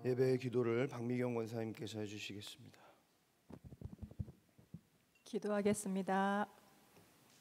예배의 기도를 박미경 권사님께서 해주시겠습니다. 기도하겠습니다.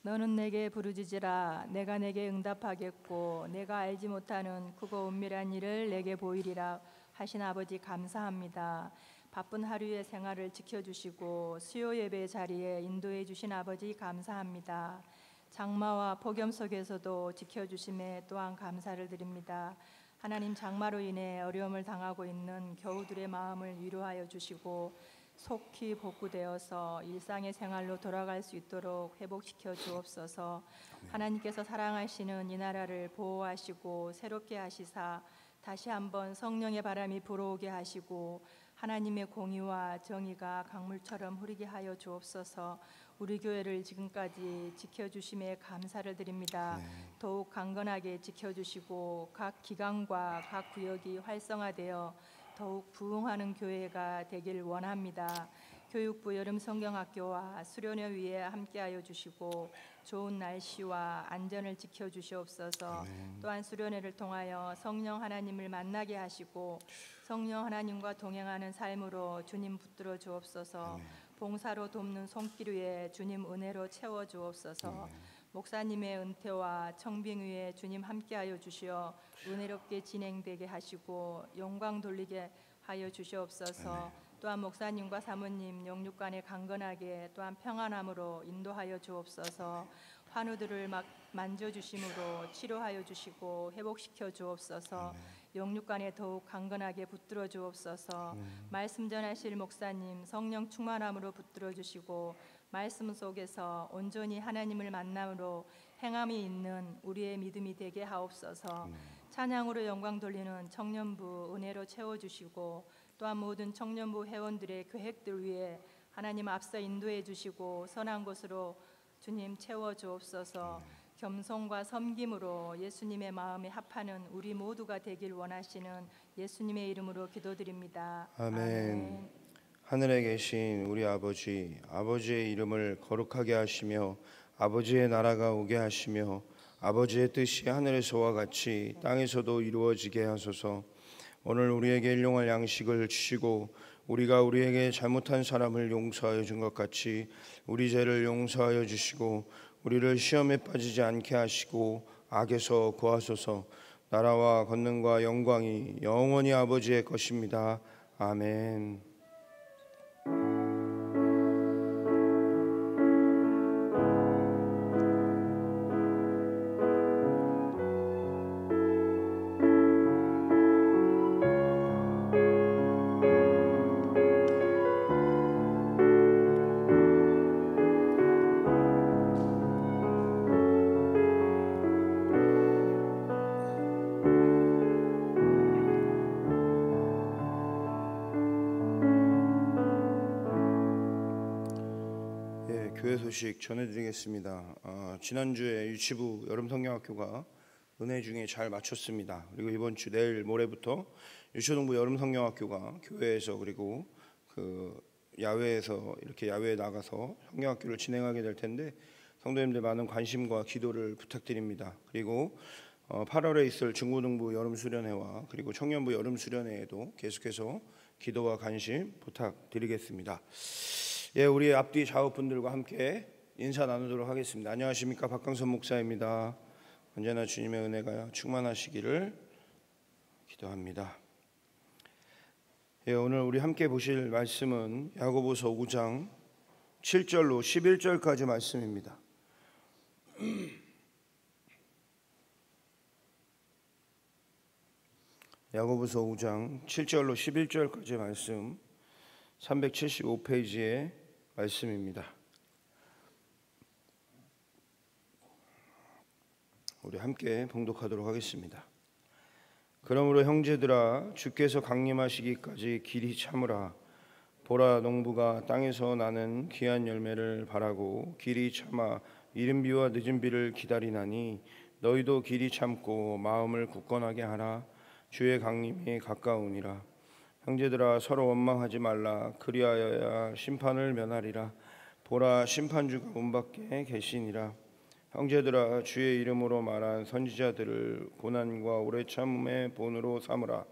너는 내게 부르짖으라. 내가 내게 응답하겠고 내가 알지 못하는 크고 은밀한 일을 내게 보이리라 하신 아버지 감사합니다. 바쁜 하루의 생활을 지켜주시고 수요 예배 자리에 인도해 주신 아버지 감사합니다. 장마와 폭염 속에서도 지켜주심에 또한 감사를 드립니다. 하나님, 장마로 인해 어려움을 당하고 있는 교우들의 마음을 위로하여 주시고 속히 복구되어서 일상의 생활로 돌아갈 수 있도록 회복시켜 주옵소서. 하나님께서 사랑하시는 이 나라를 보호하시고 새롭게 하시사 다시 한번 성령의 바람이 불어오게 하시고 하나님의 공의와 정의가 강물처럼 흐르게 하여 주옵소서. 우리 교회를 지금까지 지켜주심에 감사를 드립니다. 더욱 강건하게 지켜주시고 각 기관과 각 구역이 활성화되어 더욱 부흥하는 교회가 되길 원합니다. 교육부 여름 성경학교와 수련회 위에 함께하여 주시고 좋은 날씨와 안전을 지켜주시옵소서. 또한 수련회를 통하여 성령 하나님을 만나게 하시고 성령 하나님과 동행하는 삶으로 주님 붙들어 주옵소서. 봉사로 돕는 손길 위에 주님 은혜로 채워 주옵소서. 목사님의 은퇴와 청빙 위에 주님 함께하여 주시어 은혜롭게 진행되게 하시고 영광 돌리게 하여 주시옵소서. 또한 목사님과 사모님 영육간에 강건하게 또한 평안함으로 인도하여 주옵소서. 환우들을 만져주심으로 치료하여 주시고 회복시켜 주옵소서. 영육간에 더욱 강건하게 붙들어 주옵소서. 말씀 전하실 목사님 성령 충만함으로 붙들어 주시고 말씀 속에서 온전히 하나님을 만남으로 행함이 있는 우리의 믿음이 되게 하옵소서. 찬양으로 영광 돌리는 청년부 은혜로 채워주시고 또한 모든 청년부 회원들의 계획들 위해 하나님 앞서 인도해 주시고 선한 곳으로 주님 채워주옵소서. 겸손과 섬김으로 예수님의 마음에 합하는 우리 모두가 되길 원하시는 예수님의 이름으로 기도드립니다. 아멘. 하늘에 계신 우리 아버지, 아버지의 이름을 거룩하게 하시며 아버지의 나라가 오게 하시며 아버지의 뜻이 하늘에서와 같이 땅에서도 이루어지게 하소서. 오늘 우리에게 일용할 양식을 주시고 우리가 우리에게 잘못한 사람을 용서하여 준 것 같이 우리 죄를 용서하여 주시고 우리를 시험에 빠지지 않게 하시고 악에서 구하소서. 나라와 권능과 영광이 영원히 아버지의 것입니다. 아멘. 교회 소식 전해드리겠습니다. 지난주에 유치부 여름성경학교가 은혜 중에 잘 마쳤습니다. 그리고 이번 주 내일 모레부터 유초동부 여름성경학교가 교회에서 그리고 그 야외에서 이렇게 야외에 나가서 성경학교를 진행하게 될 텐데 성도님들 많은 관심과 기도를 부탁드립니다. 그리고 8월에 있을 중고등부 여름수련회와 그리고 청년부 여름수련회에도 계속해서 기도와 관심 부탁드리겠습니다. 예, 우리 앞뒤 좌우분들과 함께 인사 나누도록 하겠습니다. 안녕하십니까, 박강선 목사입니다. 언제나 주님의 은혜가 충만하시기를 기도합니다. 예, 오늘 우리 함께 보실 말씀은 야고보서 5장 7절로 11절까지 말씀입니다. 야고보서 5장 7절로 11절까지 말씀 375페이지에 말씀입니다. 우리 함께 봉독하도록 하겠습니다. 그러므로 형제들아, 주께서 강림하시기까지 길이 참으라. 보라, 농부가 땅에서 나는 귀한 열매를 바라고 길이 참아 이른 비와 늦은 비를 기다리나니 너희도 길이 참고 마음을 굳건하게 하라. 주의 강림이 가까우니라. 형제들아, 서로 원망하지 말라. 그리하여야 심판을 면하리라. 보라, 심판주가 문 밖에 계시니라. 형제들아, 주의 이름으로 말한 선지자들을 고난과 오래 참음의 본으로 삼으라.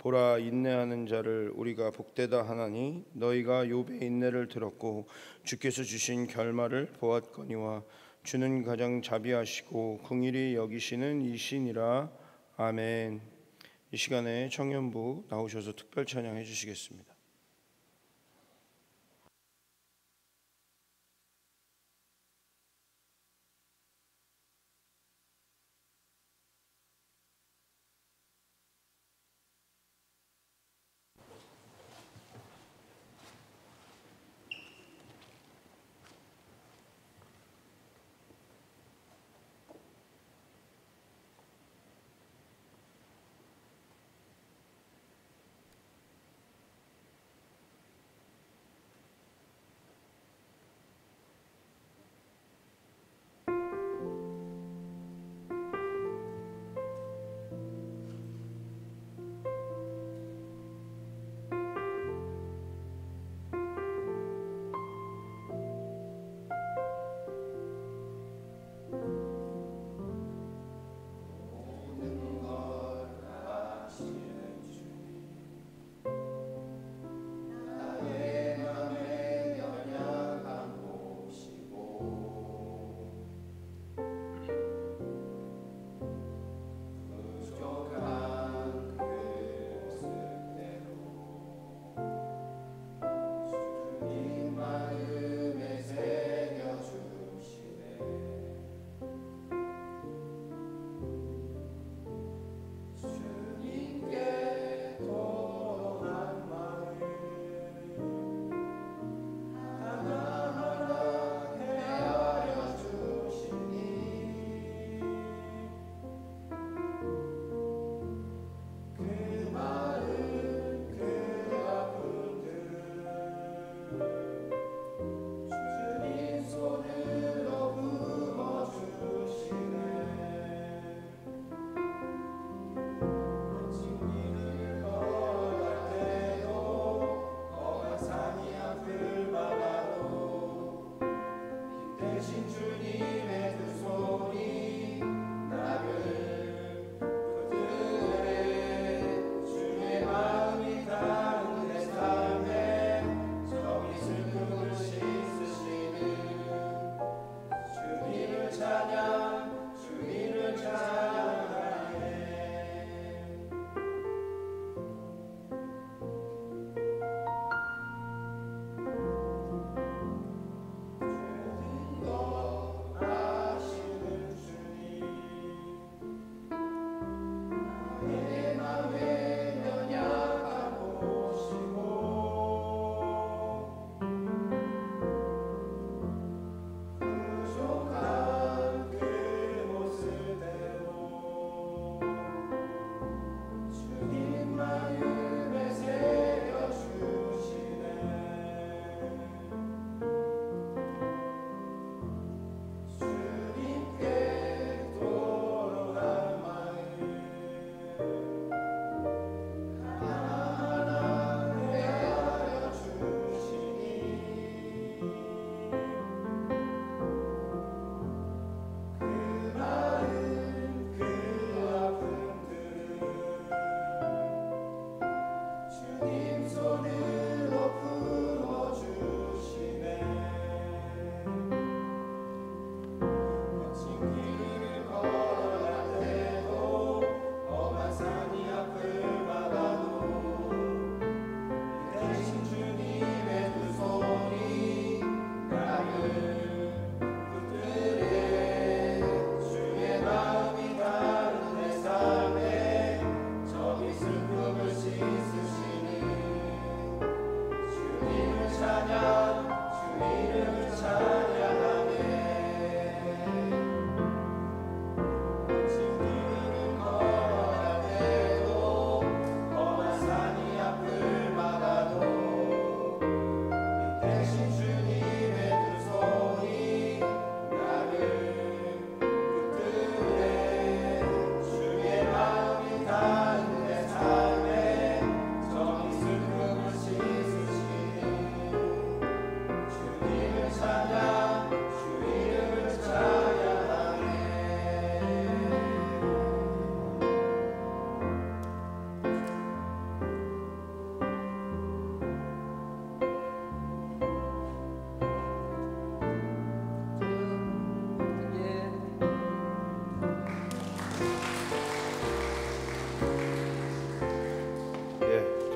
보라 인내하는 자를 우리가 복되다 하나니 너희가 욥의 인내를 들었고 주께서 주신 결말을 보았거니와 주는 가장 자비하시고 긍휼히 여기시는 이시니라. 아멘. 이 시간에 청년부 나오셔서 특별 찬양해 주시겠습니다.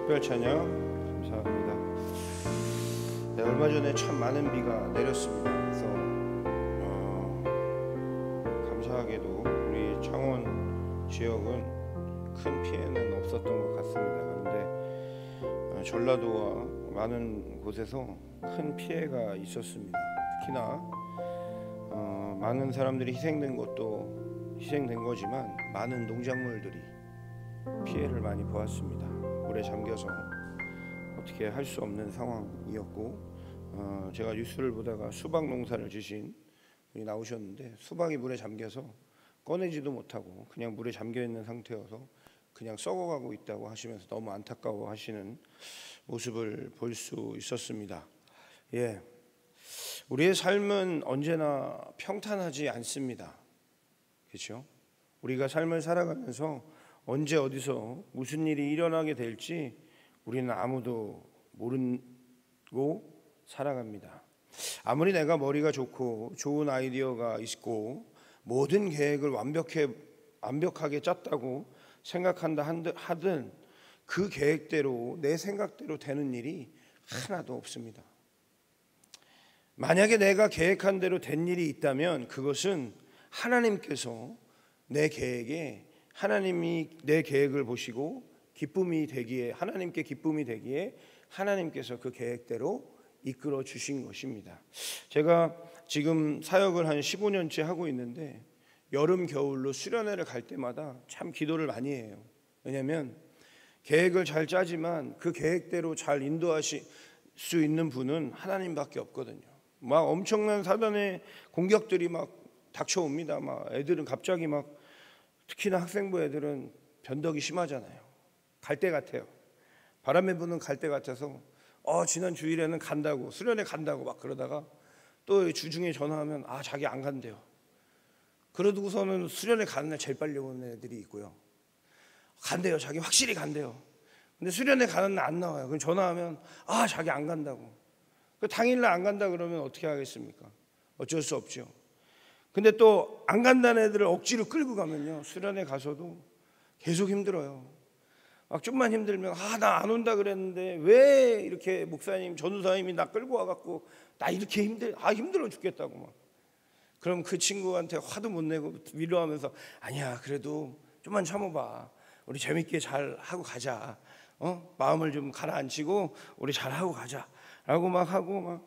특별 찬양 감사합니다. 네, 얼마 전에 참 많은 비가 내렸습니다. 그래서 감사하게도 우리 창원 지역은 큰 피해는 없었던 것 같습니다. 그런데 전라도와 많은 곳에서 큰 피해가 있었습니다. 특히나 많은 사람들이 희생된 것도 희생된 거지만 많은 농작물들이 피해를 많이 보았습니다. 물에 잠겨서 어떻게 할 수 없는 상황이었고, 제가 뉴스를 보다가 수박 농사를 지신 분이 나오셨는데 수박이 물에 잠겨서 꺼내지도 못하고 그냥 물에 잠겨 있는 상태여서 그냥 썩어가고 있다고 하시면서 너무 안타까워 하시는 모습을 볼 수 있었습니다. 예, 우리의 삶은 언제나 평탄하지 않습니다. 그렇죠? 우리가 삶을 살아가면서 언제 어디서 무슨 일이 일어나게 될지 우리는 아무도 모르고 살아갑니다. 아무리 내가 머리가 좋고 좋은 아이디어가 있고 모든 계획을 완벽하게 짰다고 생각한다 하든 그 계획대로 내 생각대로 되는 일이 하나도 없습니다. 만약에 내가 계획한 대로 된 일이 있다면 그것은 하나님께서 내 계획에 하나님이 내 계획을 보시고 기쁨이 되기에 하나님께 기쁨이 되기에 하나님께서 그 계획대로 이끌어 주신 것입니다. 제가 지금 사역을 한 15년째 하고 있는데 여름 겨울로 수련회를 갈 때마다 참 기도를 많이 해요. 왜냐하면 계획을 잘 짜지만 그 계획대로 잘 인도하실 수 있는 분은 하나님밖에 없거든요. 막 엄청난 사단의 공격들이 막 닥쳐옵니다. 막 애들은 갑자기 막 특히나 학생부 애들은 변덕이 심하잖아요. 갈 때 같아요. 바람에 부는 갈 때 같아서 지난 주일에는 간다고 수련회 간다고 막 그러다가 또 주중에 전화하면 자기 안 간대요. 그러고서는 수련회 가는 날 제일 빨리 오는 애들이 있고요. 간대요. 자기 확실히 간대요. 근데 수련회 가는 날 안 나와요. 그럼 전화하면 자기 안 간다고. 그 당일날 안 간다 그러면 어떻게 하겠습니까? 어쩔 수 없죠. 근데 또 안 간다는 애들을 억지로 끌고 가면요 수련회 가서도 계속 힘들어요. 막 좀만 힘들면 나 안 온다 그랬는데 왜 이렇게 목사님 전우사님이 나 끌고 와갖고 나 이렇게 힘들어 죽겠다고 막. 그럼 그 친구한테 화도 못 내고 위로하면서 아니야 그래도 좀만 참아봐. 우리 재밌게 잘 하고 가자. 마음을 좀 가라앉히고 우리 잘 하고 가자라고 막 하고 막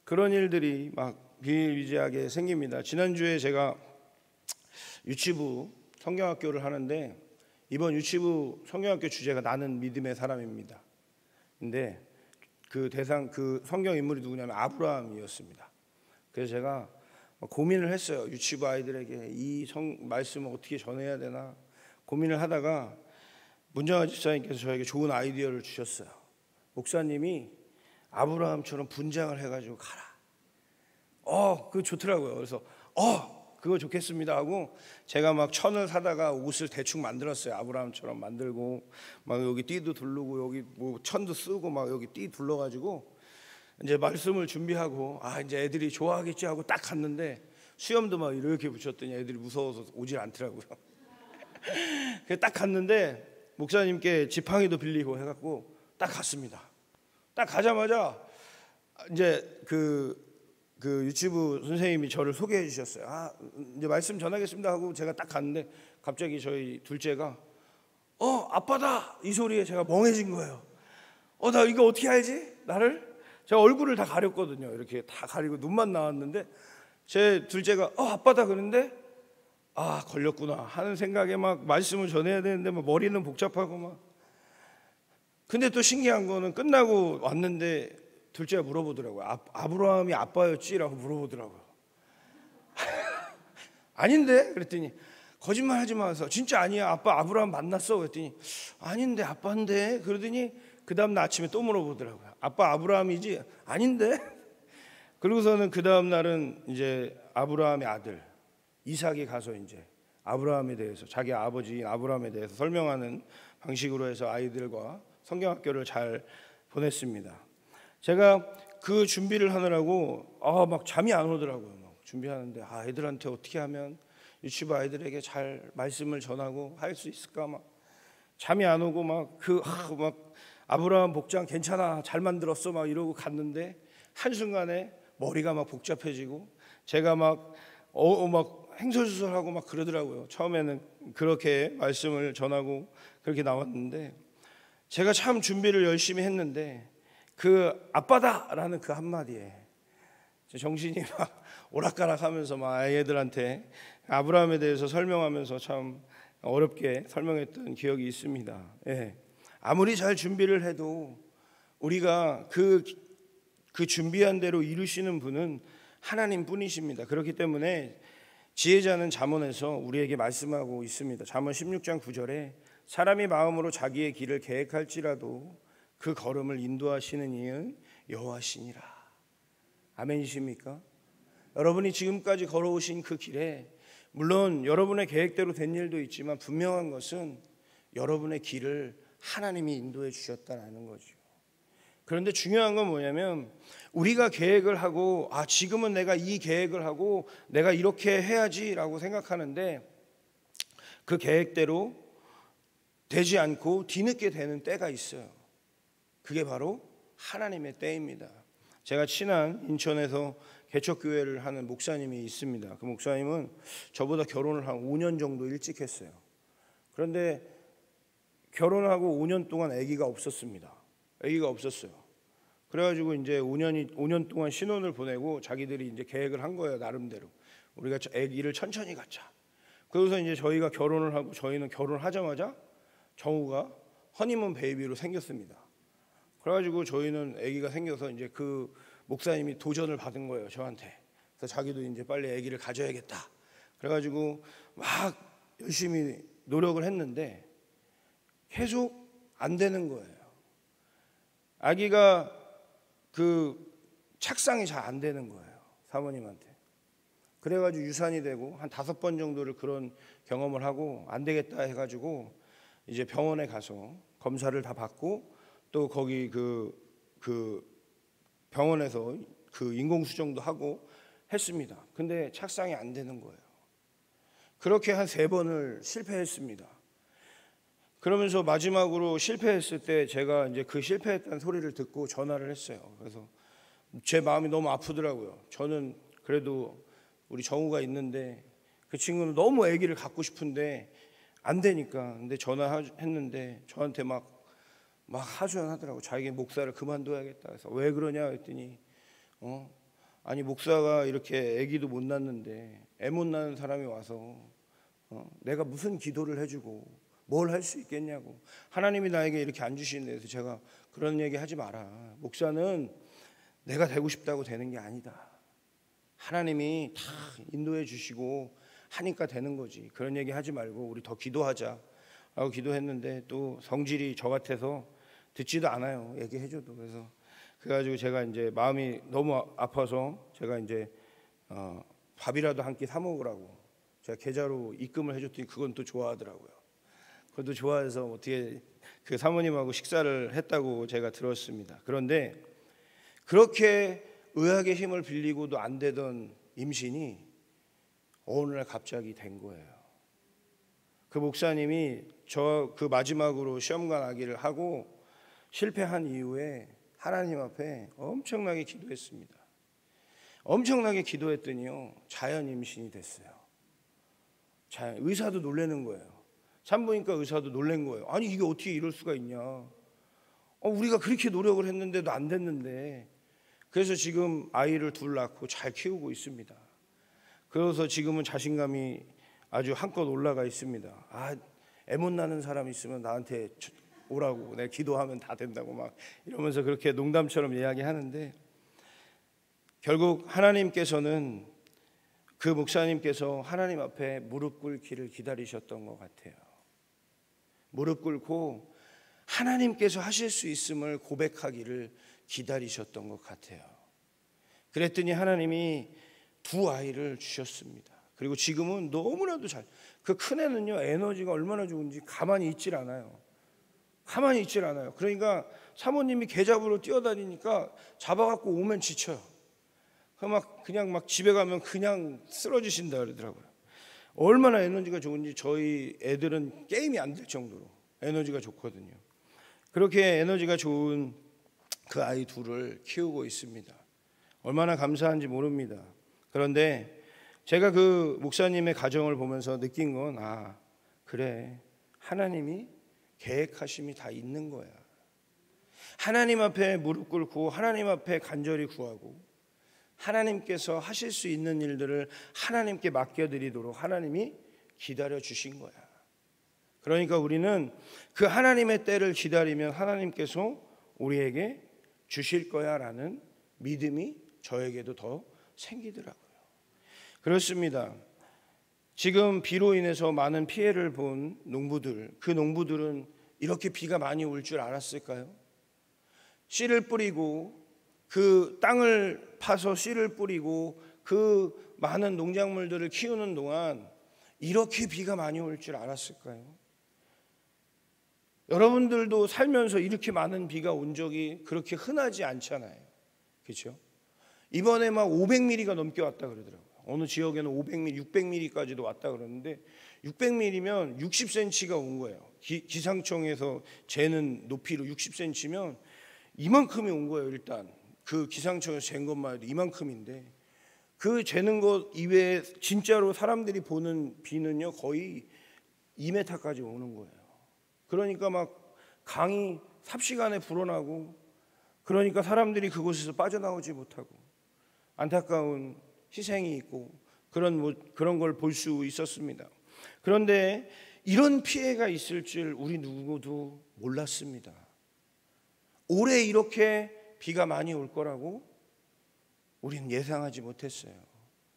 그런 일들이 막 비일비재하게 생깁니다. 지난주에 제가 유치부 성경학교를 하는데 이번 유치부 성경학교 주제가 나는 믿음의 사람입니다. 근데 그 성경 인물이 누구냐면 아브라함이었습니다. 그래서 제가 고민을 했어요. 유치부 아이들에게 이 말씀을 어떻게 전해야 되나 고민을 하다가 문정아 집사님께서 저에게 좋은 아이디어를 주셨어요. 목사님이 아브라함처럼 분장을 해가지고 가라. 그거 좋더라고요. 그래서 그거 좋겠습니다 하고 제가 막 천을 사다가 옷을 대충 만들었어요. 아브라함처럼 만들고 막 여기 띠도 두르고 여기 뭐 천도 쓰고 막 여기 띠 둘러가지고 이제 말씀을 준비하고 이제 애들이 좋아하겠지 하고 딱 갔는데 수염도 막 이렇게 붙였더니 애들이 무서워서 오질 않더라고요. 그래서 딱 갔는데 목사님께 지팡이도 빌리고 해갖고 딱 갔습니다. 딱 가자마자 이제 그 유치부 선생님이 저를 소개해 주셨어요. 이제 말씀 전하겠습니다 하고 제가 딱 갔는데 갑자기 저희 둘째가 아빠다 이 소리에 제가 멍해진 거예요. 나 이거 어떻게 알지? 나를? 제가 얼굴을 다 가렸거든요. 이렇게 다 가리고 눈만 나왔는데 제 둘째가 아빠다 그러는데 걸렸구나 하는 생각에 막 말씀을 전해야 되는데 막 머리는 복잡하고 막. 근데 또 신기한 거는 끝나고 왔는데 둘째가 물어보더라고요. 아브라함이 아빠였지라고 물어보더라고요. 아닌데? 그랬더니 거짓말 하지 마서 진짜 아니야. 아빠 아브라함 만났어. 그랬더니 아닌데 아빠인데. 그러더니 그 다음 날 아침에 또 물어보더라고요. 아빠 아브라함이지? 아닌데? 그러고서는 그 다음 날은 이제 아브라함의 아들 이삭이 가서 이제 아브라함에 대해서 자기 아버지인 아브라함에 대해서 설명하는 방식으로 해서 아이들과 성경학교를 잘 보냈습니다. 제가 그 준비를 하느라고 막 잠이 안 오더라고요. 막 준비하는데 애들한테 어떻게 하면 유치부 아이들에게 잘 말씀을 전하고 할 수 있을까 막 잠이 안 오고 막 아브라함 복장 괜찮아, 잘 만들었어 막 이러고 갔는데 한순간에 머리가 막 복잡해지고 제가 막 행설수설하고 막 그러더라고요. 처음에는 그렇게 말씀을 전하고 그렇게 나왔는데 제가 참 준비를 열심히 했는데 그 아빠다라는 그 한마디에 정신이 막 오락가락하면서 막 아이들한테 아브라함에 대해서 설명하면서 참 어렵게 설명했던 기억이 있습니다. 예. 아무리 잘 준비를 해도 우리가 그 준비한 대로 이루시는 분은 하나님 뿐이십니다. 그렇기 때문에 지혜자는 잠언에서 우리에게 말씀하고 있습니다. 잠언 16장 9절에 사람이 마음으로 자기의 길을 계획할지라도 그 걸음을 인도하시는 이는 여호와시니라. 아멘이십니까? 여러분이 지금까지 걸어오신 그 길에 물론 여러분의 계획대로 된 일도 있지만 분명한 것은 여러분의 길을 하나님이 인도해 주셨다는 거죠. 그런데 중요한 건 뭐냐면 우리가 계획을 하고 지금은 내가 이 계획을 하고 내가 이렇게 해야지라고 생각하는데 그 계획대로 되지 않고 뒤늦게 되는 때가 있어요. 그게 바로 하나님의 때입니다. 제가 친한 인천에서 개척교회를 하는 목사님이 있습니다. 그 목사님은 저보다 결혼을 한 5년 정도 일찍 했어요. 그런데 결혼하고 5년 동안 아기가 없었습니다. 아기가 없었어요. 그래가지고 이제 5년 동안 신혼을 보내고 자기들이 이제 계획을 한 거예요. 나름대로 우리가 아기를 천천히 갖자. 그래서 이제 저희가 결혼을 하고 저희는 결혼하자마자 정우가 허니문 베이비로 생겼습니다. 그래가지고 저희는 아기가 생겨서 이제 그 목사님이 도전을 받은 거예요, 저한테. 그래서 자기도 이제 빨리 아기를 가져야겠다. 그래가지고 막 열심히 노력을 했는데 계속 안 되는 거예요. 아기가 그 착상이 잘 안 되는 거예요, 사모님한테. 그래가지고 유산이 되고 한 5번 정도를 그런 경험을 하고 안 되겠다 해가지고 이제 병원에 가서 검사를 다 받고 또 거기 그 병원에서 그 인공수정도 하고 했습니다. 근데 착상이 안 되는 거예요. 그렇게 한 3번을 실패했습니다. 그러면서 마지막으로 실패했을 때 제가 이제 그 실패했다는 소리를 듣고 전화를 했어요. 그래서 제 마음이 너무 아프더라고요. 저는 그래도 우리 정우가 있는데 그 친구는 너무 아기를 갖고 싶은데 안 되니까. 근데 전화했는데 저한테 막 하소연하더라고. 자기 목사를 그만둬야겠다. 그래서 왜 그러냐 했더니 아니 목사가 이렇게 아기도 못 낳는데 애 못 낳는 사람이 와서 내가 무슨 기도를 해주고 뭘 할 수 있겠냐고. 하나님이 나에게 이렇게 안 주시는데. 그래서 제가 그런 얘기 하지 마라. 목사는 내가 되고 싶다고 되는 게 아니다. 하나님이 다 인도해 주시고 하니까 되는 거지. 그런 얘기 하지 말고 우리 더 기도하자 라고 기도했는데 또 성질이 저 같아서 듣지도 않아요, 얘기해줘도. 그래가지고 제가 이제 마음이 너무 아파서 제가 이제 밥이라도 한 끼 사 먹으라고 제가 계좌로 입금을 해줬더니 그건 또 좋아하더라고요. 그것도 좋아해서 어떻게 그 사모님하고 식사를 했다고 제가 들었습니다. 그런데 그렇게 의학의 힘을 빌리고도 안 되던 임신이 어느 날 갑자기 된 거예요. 그 목사님이 그 마지막으로 시험관 아기를 하고 실패한 이후에 하나님 앞에 엄청나게 기도했습니다. 엄청나게 기도했더니요, 자연 임신이 됐어요. 의사도 놀라는 거예요. 산부인과 의사도 놀란 거예요. 아니 이게 어떻게 이럴 수가 있냐. 우리가 그렇게 노력을 했는데도 안 됐는데. 그래서 지금 아이를 둘 낳고 잘 키우고 있습니다. 그래서 지금은 자신감이 아주 한껏 올라가 있습니다. 애 못 낳는 사람 있으면 나한테 오라고, 내가 기도하면 다 된다고 막 이러면서 그렇게 농담처럼 이야기하는데, 결국 하나님께서는 그 목사님께서 하나님 앞에 무릎 꿇기를 기다리셨던 것 같아요. 무릎 꿇고 하나님께서 하실 수 있음을 고백하기를 기다리셨던 것 같아요. 그랬더니 하나님이 2 아이를 주셨습니다. 그리고 지금은 너무나도 그 큰애는요, 에너지가 얼마나 좋은지 가만히 있질 않아요. 가만히 있질 않아요. 그러니까 사모님이 개 잡으러 뛰어다니니까 잡아갖고 오면 지쳐요. 그냥 막 집에 가면 그냥 쓰러지신다 그러더라고요. 얼마나 에너지가 좋은지. 저희 애들은 게임이 안 될 정도로 에너지가 좋거든요. 그렇게 에너지가 좋은 그 아이 둘을 키우고 있습니다. 얼마나 감사한지 모릅니다. 그런데 제가 그 목사님의 가정을 보면서 느낀 건 그래, 하나님이 계획하심이 다 있는 거야. 하나님 앞에 무릎 꿇고 하나님 앞에 간절히 구하고 하나님께서 하실 수 있는 일들을 하나님께 맡겨드리도록 하나님이 기다려 주신 거야. 그러니까 우리는 그 하나님의 때를 기다리면 하나님께서 우리에게 주실 거야 라는 믿음이 저에게도 더 생기더라고요. 그렇습니다. 지금 비로 인해서 많은 피해를 본 농부들, 그 농부들은 이렇게 비가 많이 올 줄 알았을까요? 씨를 뿌리고 그 땅을 파서 씨를 뿌리고 그 많은 농작물들을 키우는 동안 이렇게 비가 많이 올 줄 알았을까요? 여러분들도 살면서 이렇게 많은 비가 온 적이 그렇게 흔하지 않잖아요. 그렇죠? 이번에 막 500mm가 넘게 왔다 그러더라고요. 어느 지역에는 500mm, 600mm까지도 왔다 그러는데 600mm면 60cm가 온 거예요. 기상청에서 재는 높이로 60cm면 이만큼이 온 거예요. 일단 그 기상청에서 잰 것만 해도 이만큼인데 그 재는 것 이외에 진짜로 사람들이 보는 비는요 거의 2m까지 오는 거예요. 그러니까 막 강이 삽시간에 불어나고 그러니까 사람들이 그곳에서 빠져나오지 못하고 안타까운 희생이 있고 그런 걸 볼 수 있었습니다. 그런데 이런 피해가 있을 줄 우리 누구도 몰랐습니다. 올해 이렇게 비가 많이 올 거라고 우리는 예상하지 못했어요.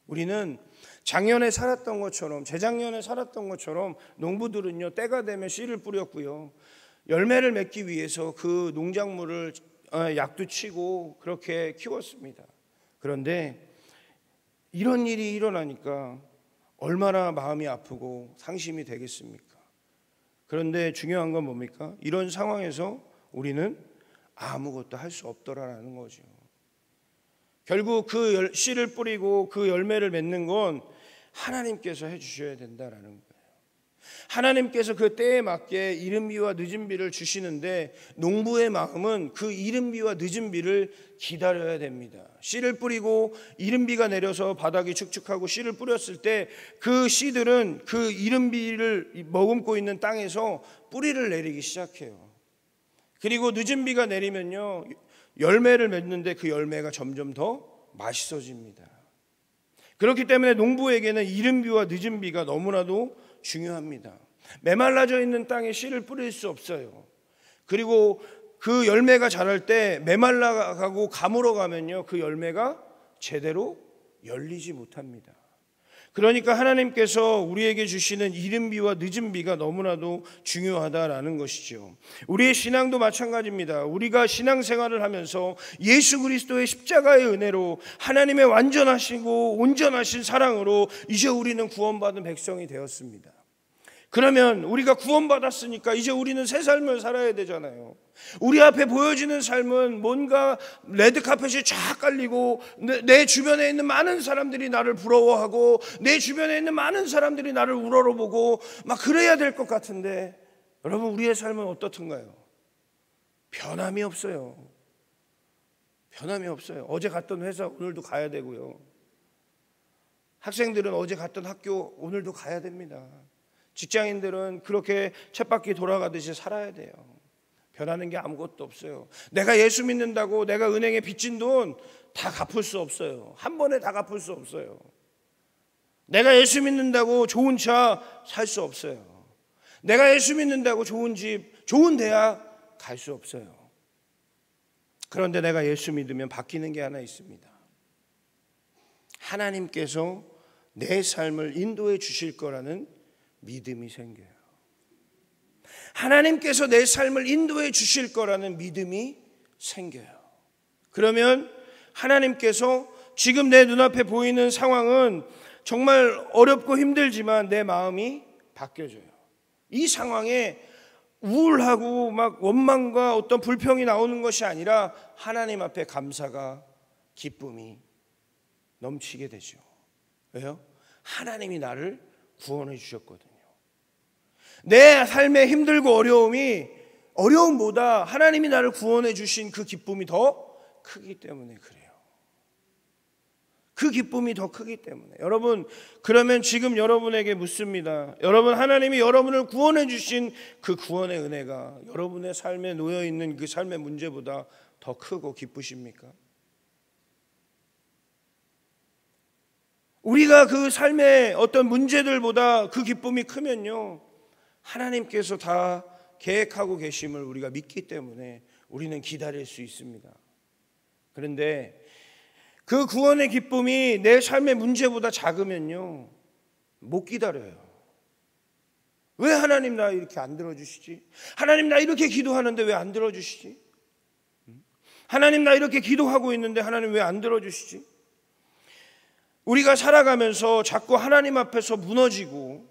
우리는 작년에 살았던 것처럼 재작년에 살았던 것처럼 농부들은요 때가 되면 씨를 뿌렸고요 열매를 맺기 위해서 그 농작물을 약도 치고 그렇게 키웠습니다. 그런데 이런 일이 일어나니까 얼마나 마음이 아프고 상심이 되겠습니까? 그런데 중요한 건 뭡니까? 이런 상황에서 우리는 아무것도 할 수 없더라라는 거죠. 결국 그 씨를 뿌리고 그 열매를 맺는 건 하나님께서 해주셔야 된다라는 거예요. 하나님께서 그 때에 맞게 이른 비와 늦은 비를 주시는데 농부의 마음은 그 이른 비와 늦은 비를 기다려야 됩니다. 씨를 뿌리고 이른 비가 내려서 바닥이 축축하고 씨를 뿌렸을 때 그 씨들은 그 이른 비를 머금고 있는 땅에서 뿌리를 내리기 시작해요. 그리고 늦은 비가 내리면요 열매를 맺는데 그 열매가 점점 더 맛있어집니다. 그렇기 때문에 농부에게는 이른 비와 늦은 비가 너무나도 중요합니다. 메말라져 있는 땅에 씨를 뿌릴 수 없어요. 그리고 그 열매가 자랄 때 메말라가고 가물어 가면요 그 열매가 제대로 열리지 못합니다. 그러니까 하나님께서 우리에게 주시는 이른 비와 늦은 비가 너무나도 중요하다라는 것이죠. 우리의 신앙도 마찬가지입니다. 우리가 신앙생활을 하면서 예수 그리스도의 십자가의 은혜로 하나님의 완전하시고 온전하신 사랑으로 이제 우리는 구원받은 백성이 되었습니다. 그러면 우리가 구원받았으니까 이제 우리는 새 삶을 살아야 되잖아요. 우리 앞에 보여지는 삶은 뭔가 레드카펫이 쫙 깔리고 내 주변에 있는 많은 사람들이 나를 부러워하고 내 주변에 있는 많은 사람들이 나를 우러러보고 막 그래야 될 것 같은데 여러분 우리의 삶은 어떻던가요? 변함이 없어요. 변함이 없어요. 어제 갔던 회사 오늘도 가야 되고요. 학생들은 어제 갔던 학교 오늘도 가야 됩니다. 직장인들은 그렇게 쳇바퀴 돌아가듯이 살아야 돼요. 변하는 게 아무것도 없어요. 내가 예수 믿는다고 내가 은행에 빚진 돈 다 갚을 수 없어요. 한 번에 다 갚을 수 없어요. 내가 예수 믿는다고 좋은 차 살 수 없어요. 내가 예수 믿는다고 좋은 집, 좋은 대학 갈 수 없어요. 그런데 내가 예수 믿으면 바뀌는 게 하나 있습니다. 하나님께서 내 삶을 인도해 주실 거라는 믿음이 생겨요. 하나님께서 내 삶을 인도해 주실 거라는 믿음이 생겨요. 그러면 하나님께서 지금 내 눈앞에 보이는 상황은 정말 어렵고 힘들지만 내 마음이 바뀌어져요. 이 상황에 우울하고 막 원망과 어떤 불평이 나오는 것이 아니라 하나님 앞에 감사가 기쁨이 넘치게 되죠. 왜요? 하나님이 나를 구원해 주셨거든요. 내 삶의 힘들고 어려움이 어려움보다 하나님이 나를 구원해 주신 그 기쁨이 더 크기 때문에 그래요. 그 기쁨이 더 크기 때문에. 여러분, 그러면 지금 여러분에게 묻습니다. 여러분, 하나님이 여러분을 구원해 주신 그 구원의 은혜가 여러분의 삶에 놓여 있는 그 삶의 문제보다 더 크고 기쁘십니까? 우리가 그 삶의 어떤 문제들보다 그 기쁨이 크면요, 하나님께서 다 계획하고 계심을 우리가 믿기 때문에 우리는 기다릴 수 있습니다. 그런데 그 구원의 기쁨이 내 삶의 문제보다 작으면요, 못 기다려요. 왜 하나님 나 이렇게 안 들어주시지? 하나님 나 이렇게 기도하는데 왜 안 들어주시지? 하나님 나 이렇게 기도하고 있는데 하나님 왜 안 들어주시지? 우리가 살아가면서 자꾸 하나님 앞에서 무너지고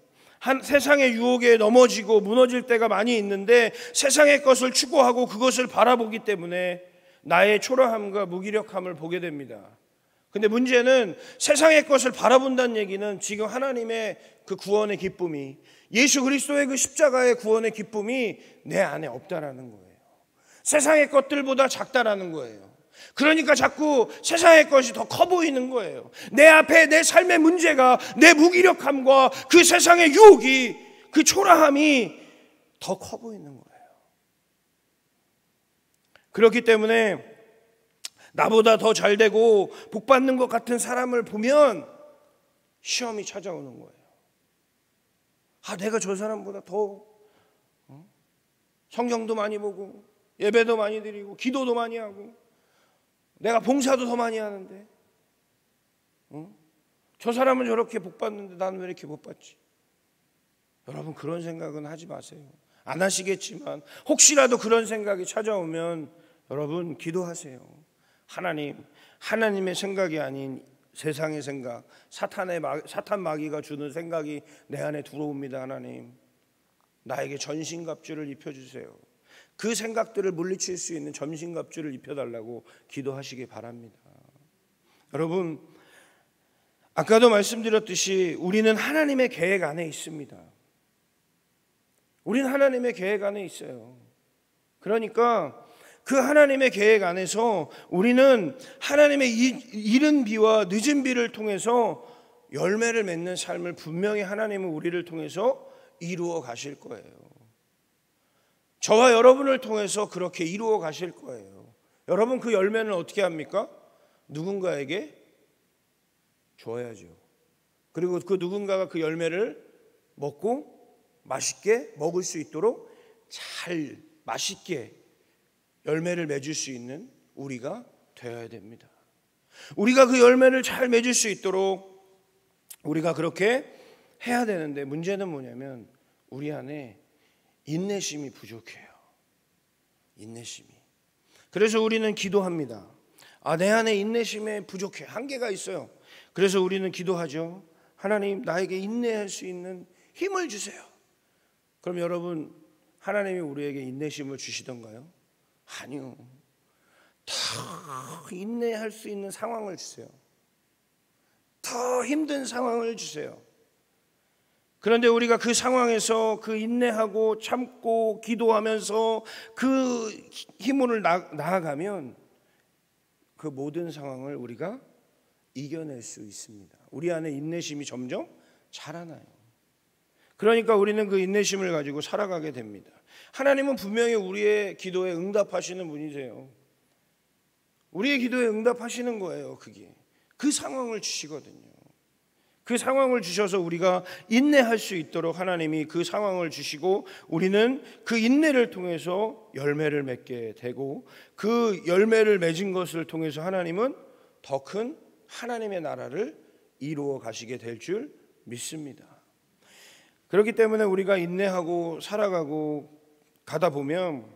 세상의 유혹에 넘어지고 무너질 때가 많이 있는데, 세상의 것을 추구하고 그것을 바라보기 때문에 나의 초라함과 무기력함을 보게 됩니다. 근데 문제는 세상의 것을 바라본다는 얘기는 지금 하나님의 그 구원의 기쁨이, 예수 그리스도의 그 십자가의 구원의 기쁨이 내 안에 없다라는 거예요. 세상의 것들보다 작다라는 거예요. 그러니까 자꾸 세상의 것이 더 커 보이는 거예요. 내 앞에 내 삶의 문제가, 내 무기력함과 그 세상의 유혹이, 그 초라함이 더 커 보이는 거예요. 그렇기 때문에 나보다 더 잘되고 복받는 것 같은 사람을 보면 시험이 찾아오는 거예요. 내가 저 사람보다 더 성경도 많이 보고 예배도 많이 드리고 기도도 많이 하고 내가 봉사도 더 많이 하는데 저 사람은 저렇게 복받는데 나는 왜 이렇게 못 받지? 여러분, 그런 생각은 하지 마세요. 안 하시겠지만 혹시라도 그런 생각이 찾아오면 여러분 기도하세요. 하나님의 생각이 아닌 세상의 생각, 사탄 마귀가 주는 생각이 내 안에 들어옵니다. 하나님, 나에게 전신갑주를 입혀주세요. 그 생각들을 물리칠 수 있는 전신갑주를 입혀달라고 기도하시기 바랍니다. 여러분, 아까도 말씀드렸듯이 우리는 하나님의 계획 안에 있습니다. 우리는 하나님의 계획 안에 있어요. 그러니까 그 하나님의 계획 안에서 우리는 하나님의 이른 비와 늦은 비를 통해서 열매를 맺는 삶을 분명히 하나님은 우리를 통해서 이루어 가실 거예요. 저와 여러분을 통해서 그렇게 이루어 가실 거예요. 여러분, 그 열매는 어떻게 합니까? 누군가에게 줘야죠. 그리고 그 누군가가 그 열매를 먹고 맛있게 먹을 수 있도록 잘 맛있게 열매를 맺을 수 있는 우리가 되어야 됩니다. 우리가 그 열매를 잘 맺을 수 있도록 우리가 그렇게 해야 되는데, 문제는 뭐냐면 우리 안에 인내심이 부족해요. 인내심이. 그래서 우리는 기도합니다. 내 안에 인내심이 부족해. 한계가 있어요. 그래서 우리는 기도하죠. 하나님, 나에게 인내할 수 있는 힘을 주세요. 그럼 여러분, 하나님이 우리에게 인내심을 주시던가요? 아니요. 더 인내할 수 있는 상황을 주세요. 더 힘든 상황을 주세요. 그런데 우리가 그 상황에서 그 인내하고 참고 기도하면서 그 힘으로 나아가면 그 모든 상황을 우리가 이겨낼 수 있습니다. 우리 안에 인내심이 점점 자라나요. 그러니까 우리는 그 인내심을 가지고 살아가게 됩니다. 하나님은 분명히 우리의 기도에 응답하시는 분이세요. 우리의 기도에 응답하시는 거예요. 그게 그 상황을 주시거든요. 그 상황을 주셔서 우리가 인내할 수 있도록 하나님이 그 상황을 주시고, 우리는 그 인내를 통해서 열매를 맺게 되고, 그 열매를 맺은 것을 통해서 하나님은 더 큰 하나님의 나라를 이루어 가시게 될 줄 믿습니다. 그렇기 때문에 우리가 인내하고 살아가고 가다 보면,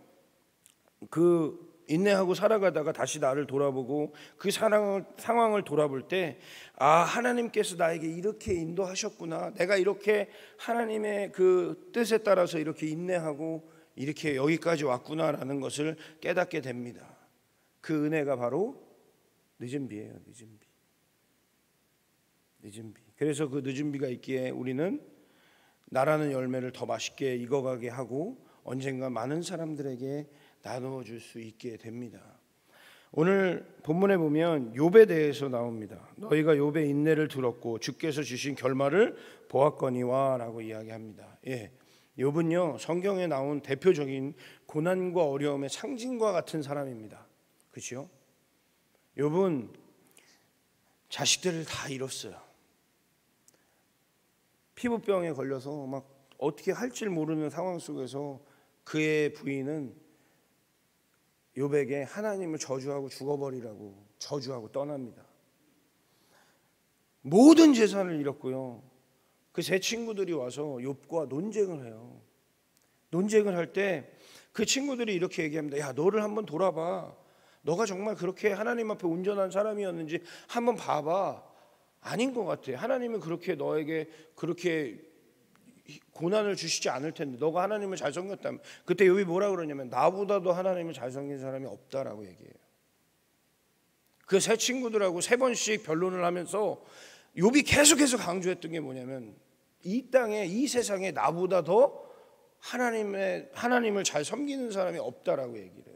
그 인내하고 살아가다가 다시 나를 돌아보고 그 상황을 돌아볼 때, 하나님께서 나에게 이렇게 인도하셨구나, 내가 이렇게 하나님의 그 뜻에 따라서 이렇게 인내하고 이렇게 여기까지 왔구나라는 것을 깨닫게 됩니다. 그 은혜가 바로 늦은 비예요. 늦은 비. 그래서 그 늦은 비가 있기에 우리는 나라는 열매를 더 맛있게 익어가게 하고 언젠가 많은 사람들에게 나누어 줄 수 있게 됩니다. 오늘 본문에 보면 욥에 대해서 나옵니다. 너희가 욥의 인내를 들었고 주께서 주신 결말을 보았거니와 라고 이야기합니다. 욥은요, 성경에 나온 대표적인 고난과 어려움의 상징과 같은 사람입니다. 그렇죠? 욥은 자식들을 다 잃었어요. 피부병에 걸려서 막 어떻게 할지 모르는 상황 속에서 그의 부인은 욥에게 하나님을 저주하고 죽어버리라고 저주하고 떠납니다. 모든 재산을 잃었고요. 그 세 친구들이 와서 욥과 논쟁을 해요. 논쟁을 할 때 그 친구들이 이렇게 얘기합니다. 야, 너를 한번 돌아봐. 너가 정말 그렇게 하나님 앞에 온전한 사람이었는지 한번 봐봐. 아닌 것 같아. 하나님은 그렇게 너에게 그렇게 고난을 주시지 않을 텐데 너가 하나님을 잘 섬겼다면. 그때 욥이 뭐라 그러냐면 나보다도 하나님을 잘 섬긴 사람이 없다라고 얘기해요. 그 세 친구들하고 세 번씩 변론을 하면서 욥이 계속해서 강조했던 게 뭐냐면 이 땅에 이 세상에 나보다 더 하나님을 잘 섬기는 사람이 없다라고 얘기를 해요.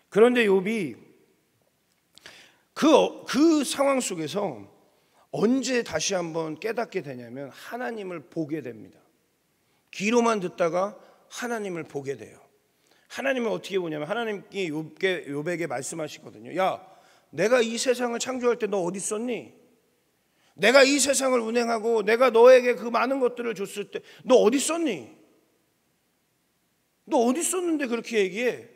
그런데 욥이 그 상황 속에서 언제 다시 한번 깨닫게 되냐면 하나님을 보게 됩니다. 귀로만 듣다가 하나님을 보게 돼요. 하나님을 어떻게 보냐면 하나님이 욥에게 말씀하시거든요. 야, 내가 이 세상을 창조할 때 너 어디 있었니? 내가 이 세상을 운행하고 내가 너에게 그 많은 것들을 줬을 때 너 어디 있었니? 너 어디 있었는데 그렇게 얘기해?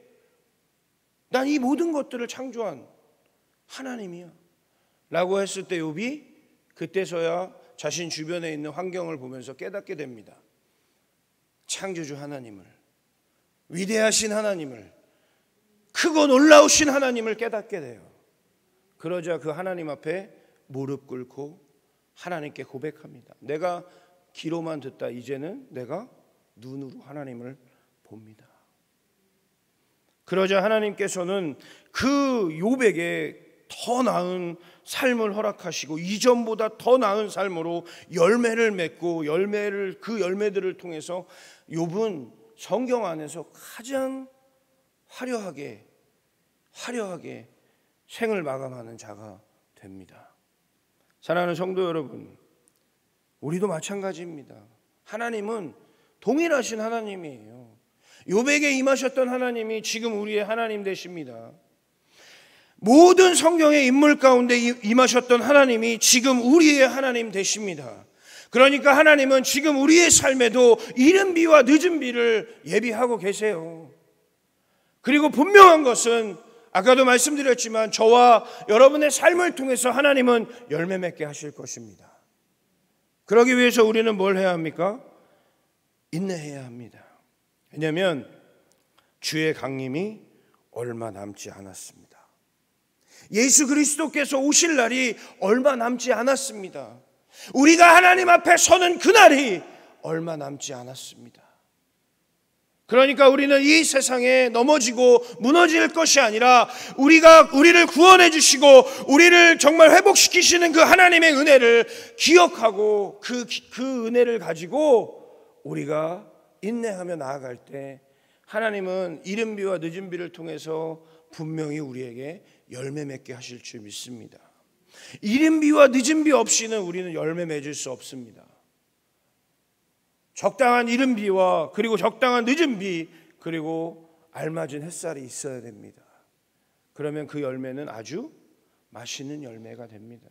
난 이 모든 것들을 창조한 하나님이야 라고 했을 때 욥이 그때서야 자신 주변에 있는 환경을 보면서 깨닫게 됩니다. 창조주 하나님을, 위대하신 하나님을, 크고 놀라우신 하나님을 깨닫게 돼요. 그러자 그 하나님 앞에 무릎 꿇고 하나님께 고백합니다. 내가 귀로만 듣다 이제는 내가 눈으로 하나님을 봅니다. 그러자 하나님께서는 그 욥에게 더 나은 삶을 허락하시고 이전보다 더 나은 삶으로 열매를 맺고 그 열매들을 통해서 욥은 성경 안에서 가장 화려하게 생을 마감하는 자가 됩니다. 사랑하는 성도 여러분, 우리도 마찬가지입니다. 하나님은 동일하신 하나님이에요. 욥에게 임하셨던 하나님이 지금 우리의 하나님 되십니다. 모든 성경의 인물 가운데 임하셨던 하나님이 지금 우리의 하나님 되십니다. 그러니까 하나님은 지금 우리의 삶에도 이른 비와 늦은 비를 예비하고 계세요. 그리고 분명한 것은 아까도 말씀드렸지만 저와 여러분의 삶을 통해서 하나님은 열매 맺게 하실 것입니다. 그러기 위해서 우리는 뭘 해야 합니까? 인내해야 합니다. 왜냐하면 주의 강림이 얼마 남지 않았습니다. 예수 그리스도께서 오실 날이 얼마 남지 않았습니다. 우리가 하나님 앞에 서는 그날이 얼마 남지 않았습니다. 그러니까 우리는 이 세상에 넘어지고 무너질 것이 아니라 우리를 구원해 주시고 우리를 정말 회복시키시는 그 하나님의 은혜를 기억하고 그 은혜를 가지고 우리가 인내하며 나아갈 때 하나님은 이른 비와 늦은 비를 통해서 분명히 우리에게 열매 맺게 하실 줄 믿습니다. 이른 비와 늦은 비 없이는 우리는 열매 맺을 수 없습니다. 적당한 이른 비와 그리고 적당한 늦은 비 그리고 알맞은 햇살이 있어야 됩니다. 그러면 그 열매는 아주 맛있는 열매가 됩니다.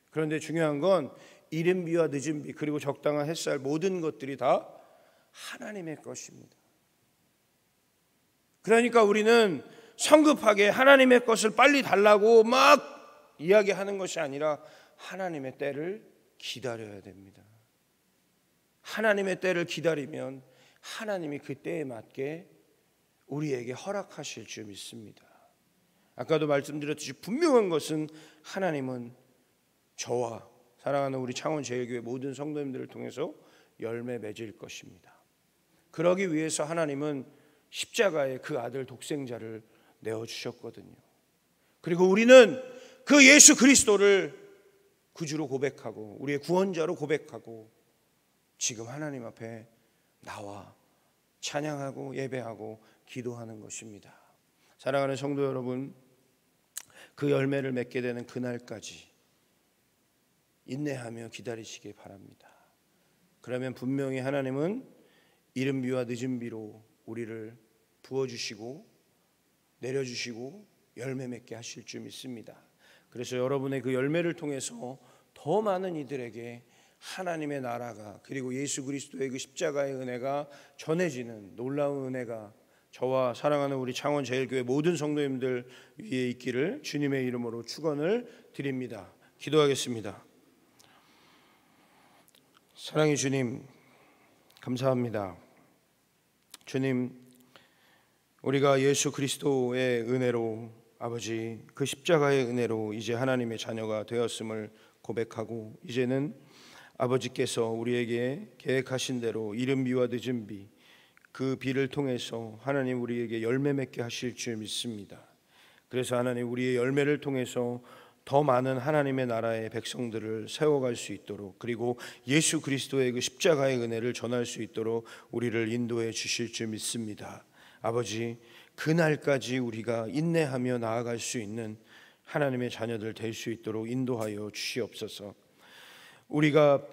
그런데 중요한 건 이른 비와 늦은 비 그리고 적당한 햇살 모든 것들이 다 하나님의 것입니다. 그러니까 우리는 성급하게 하나님의 것을 빨리 달라고 막 이야기하는 것이 아니라 하나님의 때를 기다려야 됩니다. 하나님의 때를 기다리면 하나님이 그 때에 맞게 우리에게 허락하실 줄 믿습니다. 아까도 말씀드렸듯이 분명한 것은 하나님은 저와 사랑하는 우리 창원제일교회 모든 성도님들을 통해서 열매 맺을 것입니다. 그러기 위해서 하나님은 십자가에 그 아들 독생자를 내어주셨거든요. 그리고 우리는 그 예수 그리스도를 구주로 고백하고 우리의 구원자로 고백하고 지금 하나님 앞에 나와 찬양하고 예배하고 기도하는 것입니다. 사랑하는 성도 여러분, 그 열매를 맺게 되는 그날까지 인내하며 기다리시기 바랍니다. 그러면 분명히 하나님은 이른 비와 늦은 비로 우리를 부어주시고 내려주시고 열매 맺게 하실 줄 믿습니다. 그래서 여러분의 그 열매를 통해서 더 많은 이들에게 하나님의 나라가, 그리고 예수 그리스도의 그 십자가의 은혜가 전해지는 놀라운 은혜가 저와 사랑하는 우리 창원제일교회 모든 성도님들 위에 있기를 주님의 이름으로 축원을 드립니다. 기도하겠습니다. 사랑의 주님, 감사합니다. 주님, 우리가 예수 그리스도의 은혜로, 아버지 그 십자가의 은혜로 이제 하나님의 자녀가 되었음을 고백하고, 이제는 아버지께서 우리에게 계획하신 대로 이른 비와 늦은 비, 그 비를 통해서 하나님 우리에게 열매 맺게 하실 줄 믿습니다. 그래서 하나님, 우리의 열매를 통해서 더 많은 하나님의 나라의 백성들을 세워갈 수 있도록, 그리고 예수 그리스도의 그 십자가의 은혜를 전할 수 있도록 우리를 인도해 주실 줄 믿습니다. 아버지, 그날까지 우리가 인내하며 나아갈 수 있는 하나님의 자녀들 될 수 있도록 인도하여 주시옵소서. 우리가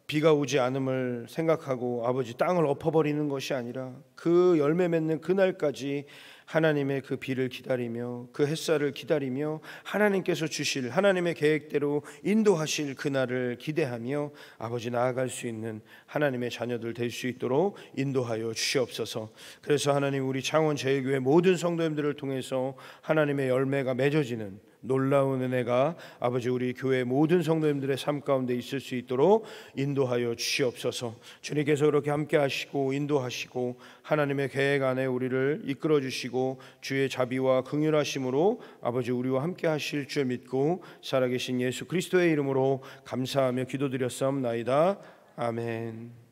비가 오지 않음을 생각하고 아버지 땅을 엎어버리는 것이 아니라 그 열매 맺는 그날까지 하나님의 그 비를 기다리며 그 햇살을 기다리며 하나님께서 주실 하나님의 계획대로 인도하실 그날을 기대하며 아버지 나아갈 수 있는 하나님의 자녀들 될 수 있도록 인도하여 주시옵소서. 그래서 하나님, 우리 창원제일교회 모든 성도님들을 통해서 하나님의 열매가 맺어지는 놀라운 은혜가 아버지 우리 교회 모든 성도님들의 삶 가운데 있을 수 있도록 인도하여 주시옵소서. 주님께서 그렇게 함께 하시고 인도하시고 하나님의 계획 안에 우리를 이끌어 주시고 주의 자비와 긍휼하심으로 아버지 우리와 함께 하실 줄 믿고 살아계신 예수 그리스도의 이름으로 감사하며 기도드렸사옵나이다. 아멘.